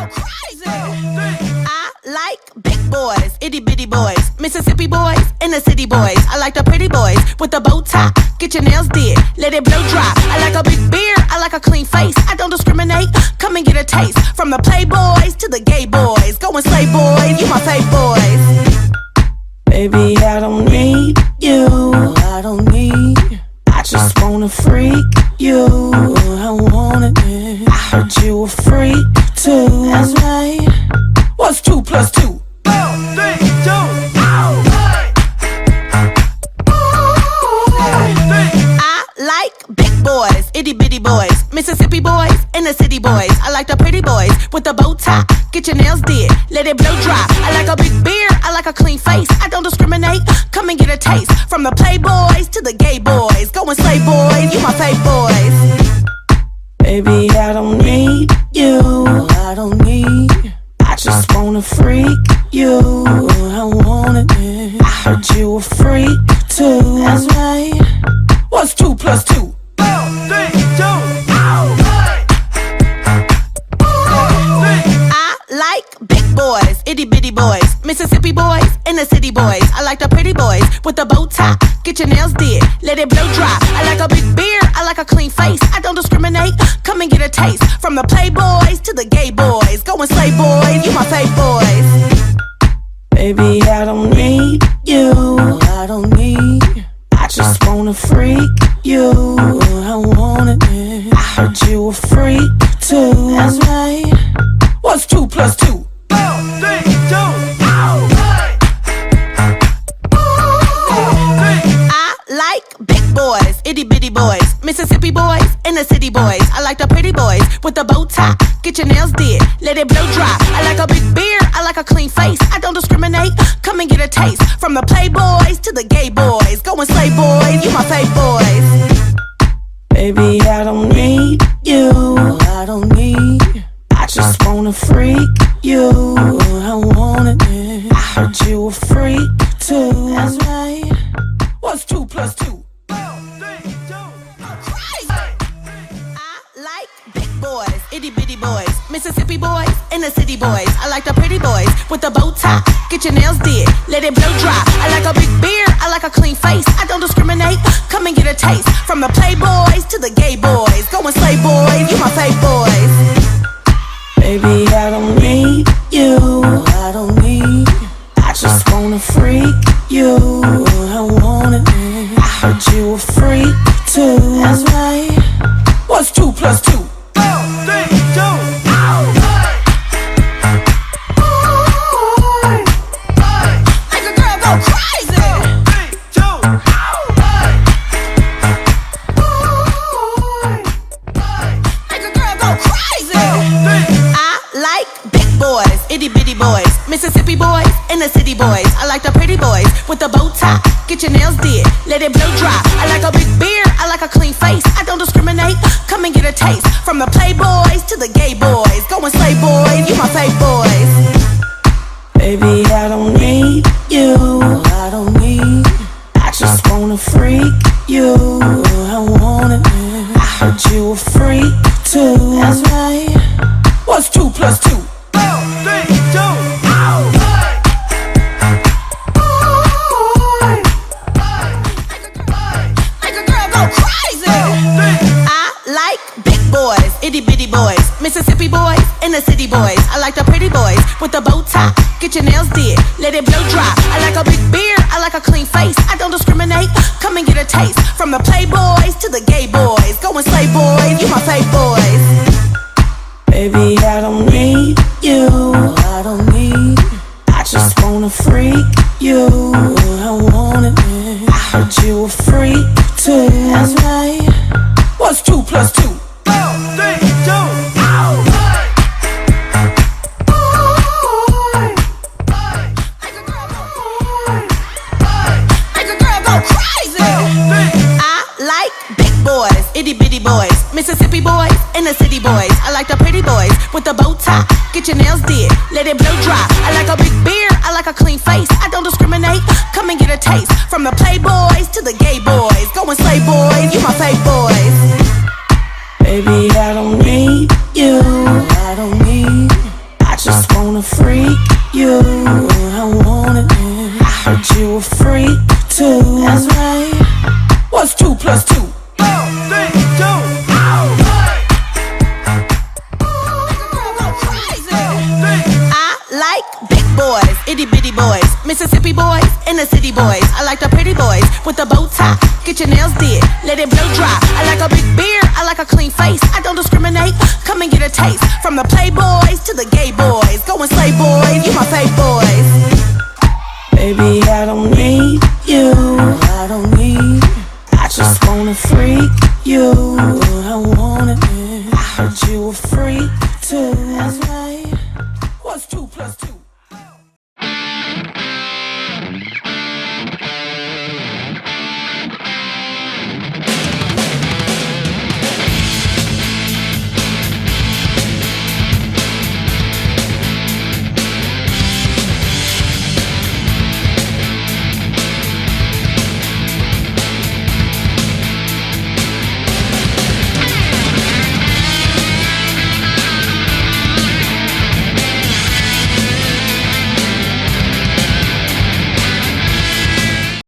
crazy. I like big boys, itty bitty boys, Mississippi boys, inner city boys. I like the pretty boys with the bow tie. Get your nails did, let it blow dry. I like a big beard, I like a clean face. I don't discriminate, come and get a taste. From the playboys to the gay boys, go and slay boys, you my fave boys. Baby, I don't need you, I don't need. I just wanna freak you, I want it. I heard you a freak too. That's right. What's 2 plus 2? 4, 3, 2, I like big boys, itty bitty boys, Mississippi boys, inner city boys. I like the pretty boys with the bow tie. Get your nails did, let it blow dry. I like a big beard, I like a clean face. I don't discriminate, come and get a taste. From the playboys to the gay boys, go and slay boys, you my fave boys. Baby, I don't need you, I don't need. I just wanna freak you, I want it. I heard you a freak too. That's right. What's 2 plus 2? 4, 3, 2, I like big boys, itty bitty boys, Mississippi boys, inner city boys. I like the pretty boys with the bow tie. Get your nails did, let it blow dry. I like a big beard, I like a clean face. I don't discriminate, come and get a taste. From the playboys to the gay boys, go and slay boys, you my fave boys. Baby, I don't need you, I don't need. I just wanna freak you, I want it. I heard you a freak too. That's right. What's 2 plus 2? 4, 3, 2, I like big boys, itty bitty boys, Mississippi boys, inner city boys. I like the pretty boys with the bow tie. Get your nails did, let it blow dry. I like a big beard, I like a clean face. I don't discriminate, come and get a taste. From the playboys to the gay boys, go and slay boys, you my fave boys. Baby, I don't need you, I don't need. I just wanna freak you, I want it. I heard you a freak too. That's right. What's 2 plus 2? 4, 3, 2. I like big boys, itty bitty boys, Mississippi boys, inner city boys. I like the pretty boys with the bow tie. Get your nails did, let it blow dry. I like a big beard, I like a clean face. I don't discriminate, come and get a taste. From the playboys to the gay boys, go and slay boys, you my fave boys. Baby, I don't need you, I don't need. I just wanna freak you, I want it. I heard you a freak too. That's right. What's 2 plus 2? 4, 3, 2. Make a girl go crazy. 4, 3, 2. Make a girl go crazy. I like big boys, itty bitty boys, Mississippi boys, inner city boys. I like the pretty boys with the bow tie. Get your nails did, let it blow dry. I like a big beard, I like a clean face. I don't discriminate, come and get a taste. From the playboys to the gay boys, go and slay boys, you my fave boys. Baby, I don't need you, I don't need. I just wanna freak you, I want it. I heard you a freak too. That's right. What's 2 plus 2? 4, 3, 2. Make a girl go crazy. I like big boys, itty bitty boys, Mississippi boys, inner city boys. I like the pretty boys with the bow tie. Get your nails did, let it blow dry. I like a big beard, I like a clean face. I don't discriminate, come and get a taste. From the playboys to the gay boys, go and slay boys, you my fave boys. Baby, I don't need you, I don't need. I just wanna freak you, I want it. I heard you a freak too. That's right. What's 2 plus 2? 4, 3, 2. Make a girl go crazy. I like big boys, itty bitty boys, Mississippi boys, inner city boys. I like the pretty boys with the bow tie. Get your nails did, let it blow dry. I like a big beard, I like a clean face. I don't discriminate, come and get a taste. From the playboys to the gay boys, go and slay boys, you my fave boys. Baby, I don't need you, I don't need. itty bitty boys, Mississippi boys, and the city boys. I like the pretty boys with the bow tie. Get your nails did, let it blow dry. I like a big beard, I like a clean face. I don't discriminate, come and get a taste. From the playboys to the gay boys, go and slay boys, you my fave boys. Baby, I don't need you. I don't need. I just wanna freak you. I want it. I heard you a freak too. That's right. What's too